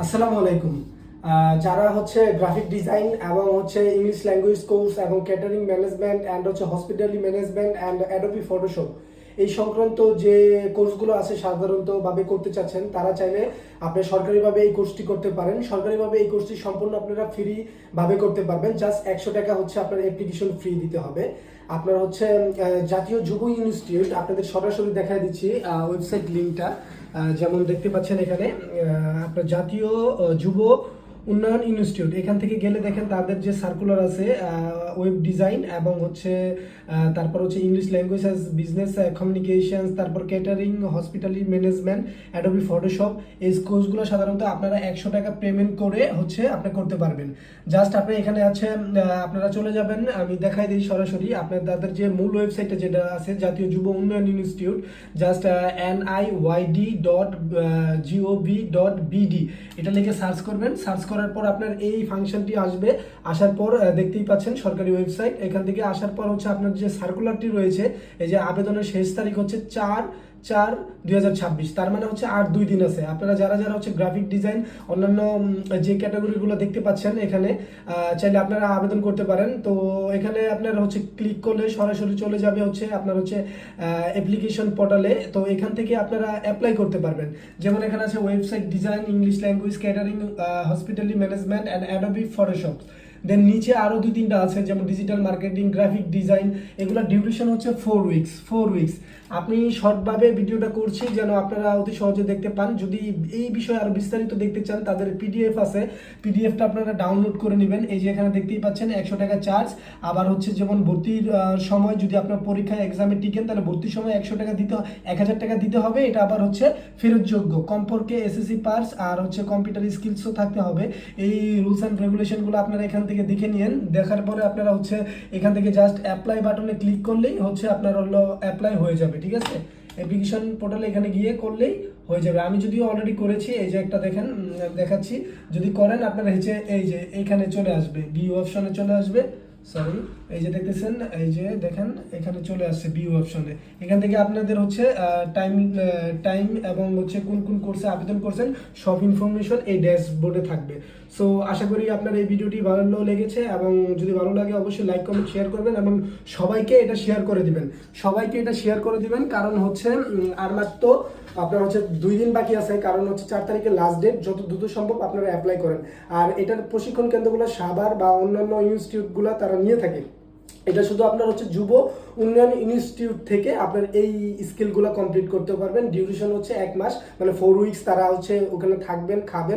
আসসালামু আলাইকুম। যারা হচ্ছে গ্রাফিক ডিজাইন এবং হচ্ছে ইংলিশ ল্যাঙ্গুয়েজ কোর্স এবং ক্যাটারিং ম্যানেজমেন্ট অ্যান্ড হচ্ছে hospitality management and Adobe Photoshop এই সংক্রান্ত যে কোর্সগুলো আছে সাধারণতভাবে করতে চাচ্ছেন, তারা চাইলে আপনি সরকারিভাবে এই কোর্সটি করতে পারেন। সরকারিভাবে এই কোর্সটি সম্পূর্ণ আপনারা ফ্রি ভাবে করতে পারবেন। জাস্ট 100 টাকা হচ্ছে আপনার অ্যাপ্লিকেশন ফ্রি দিতে হবে। আপনার হচ্ছে জাতীয় যুব ইনস্টিটিউট, আপনাদের সরাসরি দেখাই দিচ্ছি ওয়েবসাইট লিঙ্কটা। যেমন দেখতে পাচ্ছেন এখানে আপনার জাতীয় যুব উন্নয়ন ইনস্টিটিউট, এখান থেকে গেলে দেখেন তাদের যে সার্কুলার আছে ওয়েব ডিজাইন এবং হচ্ছে তারপর হচ্ছে English language as business communications, তারপর catering, hospitality management, Adobe Photoshop, এই কোর্সগুলো সাধারণত আপনারা 100 টাকা পেমেন্ট করে হচ্ছে আপনি করতে পারবেন। জাস্ট আপনি এখানে আছে আপনারা চলে যাবেন, আমি দেখাই দিই সরাসরি আপনার তাদের যে মূল ওয়েবসাইটটা যেটা আছে জাতীয় যুব উন্নয়ন ইনস্টিটিউট, জাস্ট niyd.gov.bd এটা লিখে সার্চ করবেন। সার্চ করার পর আপনার এই ফাংশনটি আসবে। আসার পর দেখতেই পাচ্ছেন সরকারি ওয়েবসাইট। এখান থেকে আসার পর হচ্ছে আপনার যে সার্কুলারটি রয়েছে, এই যে আবেদনের শেষ তারিখ হচ্ছে 4/4/2026, তার মানে হচ্ছে আর 2 দিন আছে। আপনারা যারা যারা হচ্ছে গ্রাফিক ডিজাইন অন্যান্য যে ক্যাটাগরিগুলো দেখতে পাচ্ছেন এখানে চাইলে আপনারা আবেদন করতে পারেন। তো এখানে আপনার হচ্ছে ক্লিক করলে সরাসরি চলে যাবে হচ্ছে আপনার হচ্ছে অ্যাপ্লিকেশন পোর্টালে। তো এখান থেকে আপনারা অ্যাপ্লাই করতে পারবেন। যেমন এখানে আছে website design, English language, catering, hospitality management and Adobe Photoshop. Then নিচে আরও 2-3টা আছে, যেমন ডিজিটাল মার্কেটিং, গ্রাফিক ডিজাইন। এগুলো ডিউরেশন হচ্ছে 4 উইকস। আপনি শর্টভাবে ভিডিওটা করছি যেন আপনারা অতি সহজে দেখতে পান। যদি এই বিষয়ে আরো বিস্তারিত দেখতে চান, তাদের পিডিএফ আছে, পিডিএফটা আপনারা ডাউনলোড করে নেবেন। এই যে এখানে দেখতেই পাচ্ছেন 100 টাকা চার্জ। আবার হচ্ছে যেমন ভর্তির সময় যদি আপনার পরীক্ষায় এক্সামে টিকেন, তাহলে ভর্তির সময় 100 টাকা দিতে 1000 টাকা দিতে হবে। এটা আবার হচ্ছে ফেরতযোগ্য। কমপক্ষে এসএসসি পাস আর হচ্ছে কম্পিউটার স্কিলসও থাকতে হবে। এই রুলস অ্যান্ড রেগুলেশনগুলো আপনারা এখান থেকে দেখে নিন। দেখার পরে আপনারা হচ্ছে এখান থেকে জাস্ট অ্যাপ্লাই বাটনে ক্লিক করলেই হচ্ছে আপনার হলো অ্যাপ্লাই হয়ে যাবে। ঠিক আছে, অ্যাপ্লিকেশন পোর্টালে এখানে গিয়ে করলেই হয়ে যাবে। আমি যদিও অলরেডি করেছি, এই যে একটা দেখেন দেখাচ্ছি। যদি করেন আপনারা হচ্ছে এই যে এইখানে চলে আসবে, বি অপশনে চলে আসবে। সরি, এই যে দেখতেছেন, এই যে দেখেন এখানে চলে আসছে বি অপশনে। এখান থেকে আপনাদের হচ্ছে টাইম এবং হচ্ছে কোন কোন কোর্সে আবেদন করছেন সব ইনফরমেশন এই ড্যাশবোর্ডে থাকবে। সো আশা করি আপনার এই ভিডিওটি ভালো লেগেছে, এবং যদি ভালো লাগে অবশ্যই লাইক কমেন্ট শেয়ার করবেন এবং সবাইকে এটা শেয়ার করে দিবেন। কারণ হচ্ছে আর মাত্র আপনার হচ্ছে 2 দিন বাকি আছে। কারণ হচ্ছে 4 তারিখে লাস্ট ডেট। যত দ্রুত সম্ভব আপনারা অ্যাপ্লাই করেন। আর এটার প্রশিক্ষণ কেন্দ্রগুলো সাভার বা অন্যান্য ইনস্টিটিউটগুলো তারা নিয়ে থাকে। এটা শুধু আপনার হচ্ছে যুব উন্নয়ন ইনস্টিটিউট থেকে আপনার এই স্কিলগুলো কমপ্লিট করতে পারবেন। ডিউরেশন হচ্ছে 1 মাস, মানে 4 উইকস তারা হচ্ছে ওখানে থাকবেন, খাবেন।